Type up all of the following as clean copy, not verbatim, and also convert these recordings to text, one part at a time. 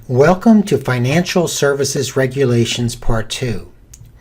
Welcome to Financial Services Regulations Part 2,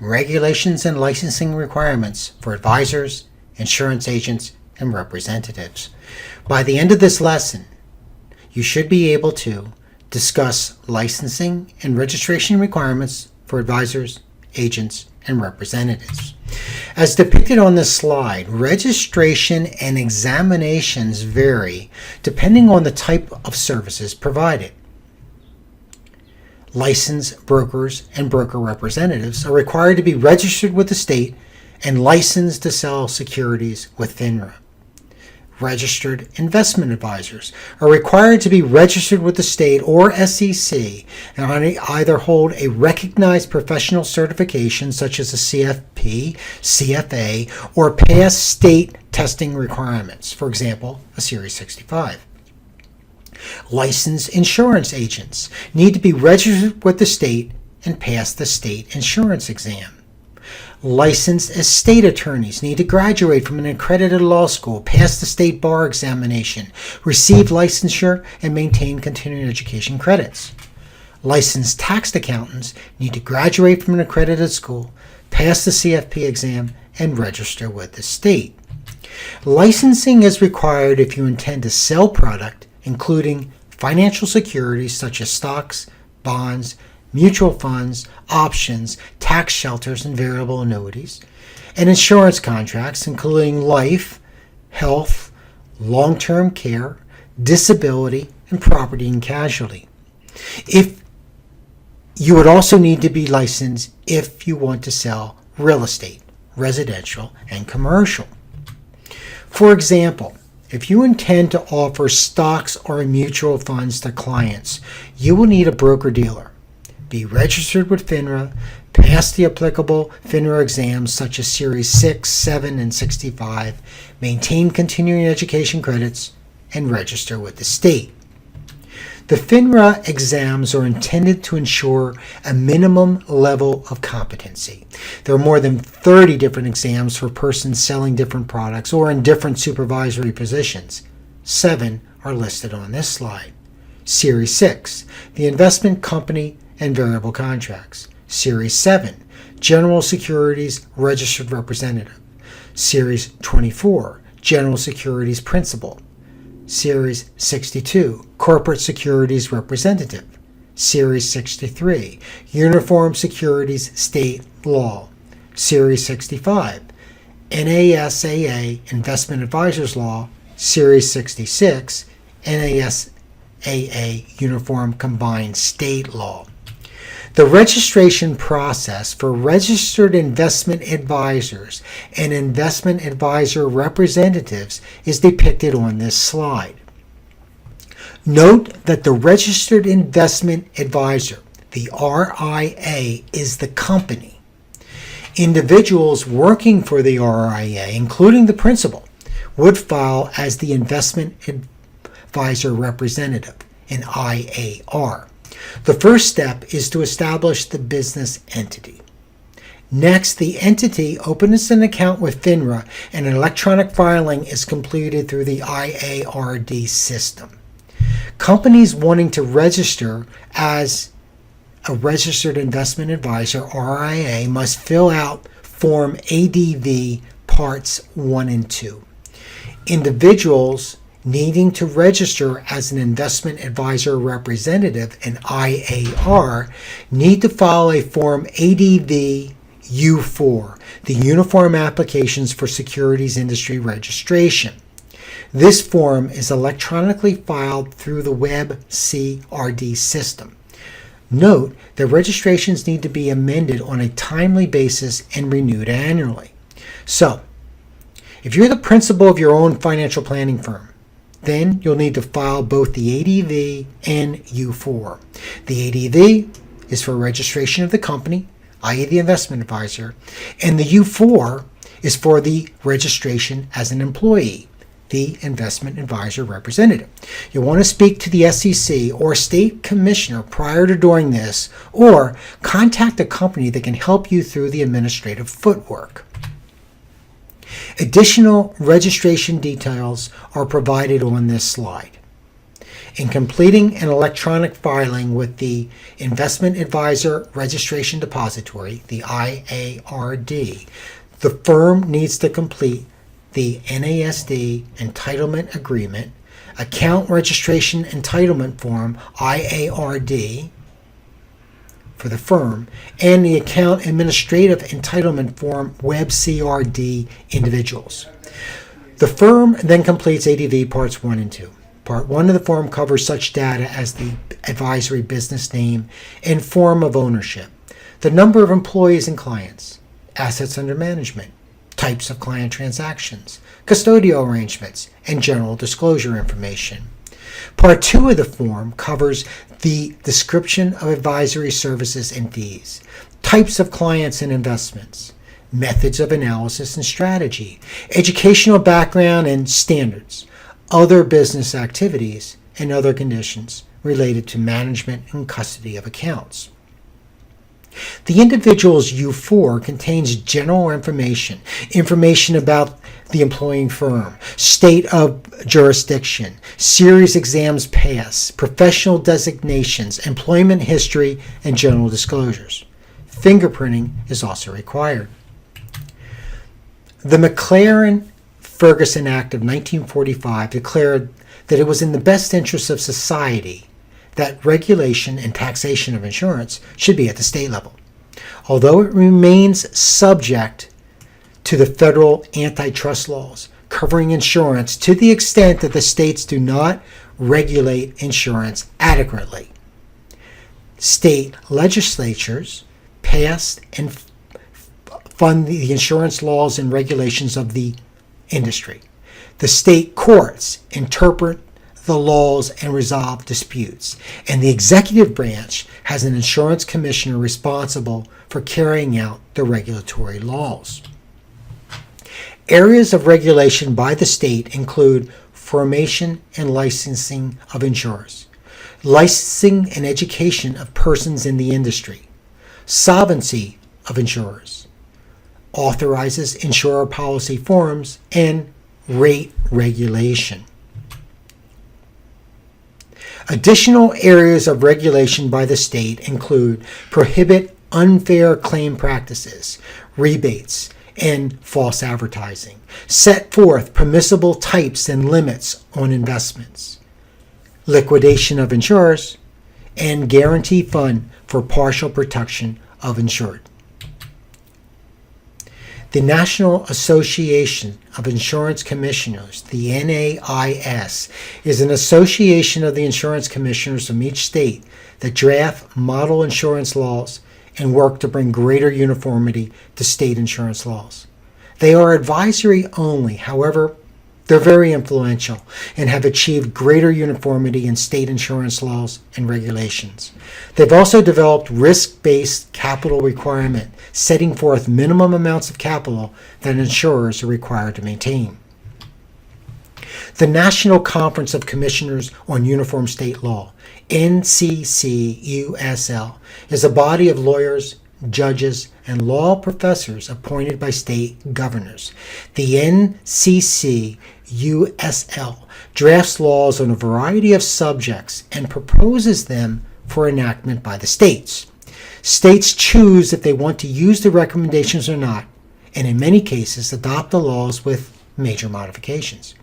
Regulations and Licensing Requirements for Advisors, Insurance Agents, and Representatives. By the end of this lesson, you should be able to discuss licensing and registration requirements for advisors, agents, and representatives. As depicted on this slide, registration and examinations vary depending on the type of services provided. Licensed brokers and broker representatives are required to be registered with the state and licensed to sell securities with FINRA. Registered investment advisors are required to be registered with the state or SEC and either hold a recognized professional certification such as a CFP, CFA, or pass state testing requirements, for example, a Series 65. Licensed insurance agents need to be registered with the state and pass the state insurance exam. Licensed estate attorneys need to graduate from an accredited law school, pass the state bar examination, receive licensure, and maintain continuing education credits. Licensed tax accountants need to graduate from an accredited school, pass the CFP exam, and register with the state. Licensing is required if you intend to sell product, including financial securities such as stocks, bonds, mutual funds, options, tax shelters, and variable annuities, and insurance contracts, including life, health, long-term care, disability, and property and casualty. You would also need to be licensed if you want to sell real estate, residential, and commercial. For example, if you intend to offer stocks or mutual funds to clients, you will need a broker-dealer, be registered with FINRA, pass the applicable FINRA exams such as Series 6, 7, and 65, maintain continuing education credits, and register with the state. The FINRA exams are intended to ensure a minimum level of competency. There are more than 30 different exams for persons selling different products or in different supervisory positions. 7 are listed on this slide. Series 6, the investment company and variable contracts. Series 7, general securities registered representative. Series 24, general securities principal. Series 62, Corporate Securities Representative. Series 63, Uniform Securities State Law. Series 65, NASAA Investment Advisors Law. Series 66, NASAA Uniform Combined State Law. The registration process for registered investment advisors and investment advisor representatives is depicted on this slide. Note that the registered investment advisor, the RIA, is the company. Individuals working for the RIA, including the principal, would file as the investment advisor representative, an IAR. The first step is to establish the business entity. Next, the entity opens an account with FINRA and an electronic filing is completed through the IARD system. Companies wanting to register as a registered investment advisor, RIA, must fill out Form ADV Parts 1 and 2. Individuals needing to register as an investment advisor representative, an IAR, need to file a Form ADV U4, the Uniform Applications for Securities Industry Registration. This form is electronically filed through the Web CRD system. Note that registrations need to be amended on a timely basis and renewed annually. So, if you're the principal of your own financial planning firm, then you'll need to file both the ADV and U4. The ADV is for registration of the company, i.e. the investment advisor, and the U4 is for the registration as an employee, the investment advisor representative. You'll want to speak to the SEC or state commissioner prior to doing this, or contact a company that can help you through the administrative footwork. Additional registration details are provided on this slide. In completing an electronic filing with the Investment Advisor Registration Depository, the IARD, the firm needs to complete the NASD Entitlement Agreement, Account Registration Entitlement Form, IARD, for the firm, and the Account Administrative Entitlement Form, WebCRD, individuals. The firm then completes ADV Parts 1 and 2. Part 1 of the form covers such data as the advisory business name and form of ownership, the number of employees and clients, assets under management, types of client transactions, custodial arrangements, and general disclosure information. Part 2 of the form covers the description of advisory services and fees, types of clients and investments, methods of analysis and strategy, educational background and standards, other business activities, and other conditions related to management and custody of accounts. The individual's U4 contains general information about the employing firm, state of jurisdiction, series exams passed, professional designations, employment history, and general disclosures. Fingerprinting is also required. The McLaren-Ferguson Act of 1945 declared that it was in the best interest of society that regulation and taxation of insurance should be at the state level, although it remains subject to the federal antitrust laws covering insurance to the extent that the states do not regulate insurance adequately. State legislatures pass and fund the insurance laws and regulations of the industry. The state courts interpret the laws and resolve disputes, and the executive branch has an insurance commissioner responsible for carrying out the regulatory laws. Areas of regulation by the state include formation and licensing of insurers, licensing and education of persons in the industry, solvency of insurers, authorizes insurer policy forms, and rate regulation. Additional areas of regulation by the state include prohibit unfair claim practices, rebates, and false advertising, set forth permissible types and limits on investments, liquidation of insurers, and guarantee fund for partial protection of insured. The National Association of Insurance Commissioners, the NAIS, is an association of the insurance commissioners from each state that draft model insurance laws and work to bring greater uniformity to state insurance laws. They are advisory only, however, they're very influential and have achieved greater uniformity in state insurance laws and regulations. They've also developed risk-based capital requirement, setting forth minimum amounts of capital that insurers are required to maintain. The National Conference of Commissioners on Uniform State Law, NCCUSL, is a body of lawyers, judges, and law professors appointed by state governors. The NCCUSL drafts laws on a variety of subjects and proposes them for enactment by the states. States choose if they want to use the recommendations or not, and in many cases adopt the laws with major modifications.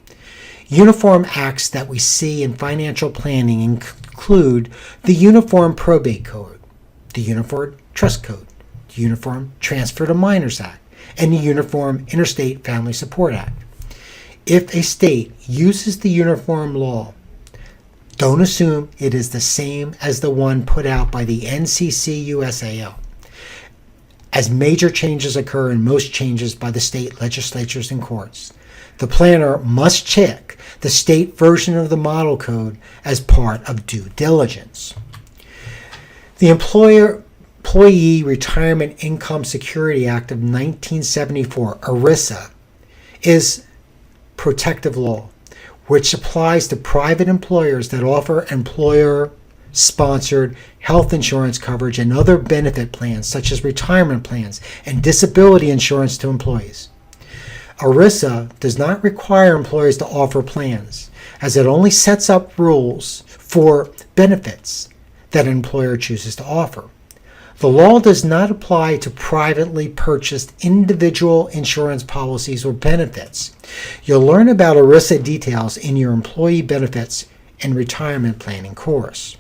Uniform acts that we see in financial planning include the Uniform Probate Code, the Uniform Trust Code, the Uniform Transfer to Minors Act, and the Uniform Interstate Family Support Act. If a state uses the uniform law, don't assume it is the same as the one put out by the NCCUSAL, as major changes occur in most changes by the state legislatures and courts. The planner must check the state version of the model code as part of due diligence. The Employee Retirement Income Security Act of 1974, ERISA, is protective law, which applies to private employers that offer employer-sponsored health insurance coverage and other benefit plans, such as retirement plans and disability insurance to employees. ERISA does not require employers to offer plans, as it only sets up rules for benefits that an employer chooses to offer. The law does not apply to privately purchased individual insurance policies or benefits. You'll learn about ERISA details in your employee benefits and retirement planning course.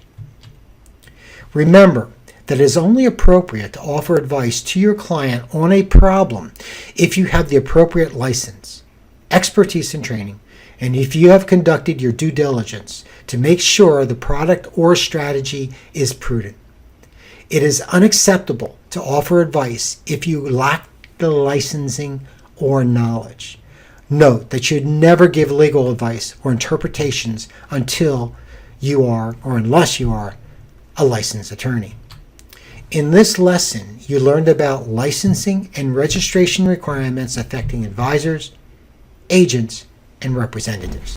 Remember that it is only appropriate to offer advice to your client on a problem if you have the appropriate license, expertise, and training, and if you have conducted your due diligence to make sure the product or strategy is prudent. It is unacceptable to offer advice if you lack the licensing or knowledge. Note that you should never give legal advice or interpretations until you are, or unless you are, a licensed attorney. In this lesson, you learned about licensing and registration requirements affecting advisors, agents, and representatives.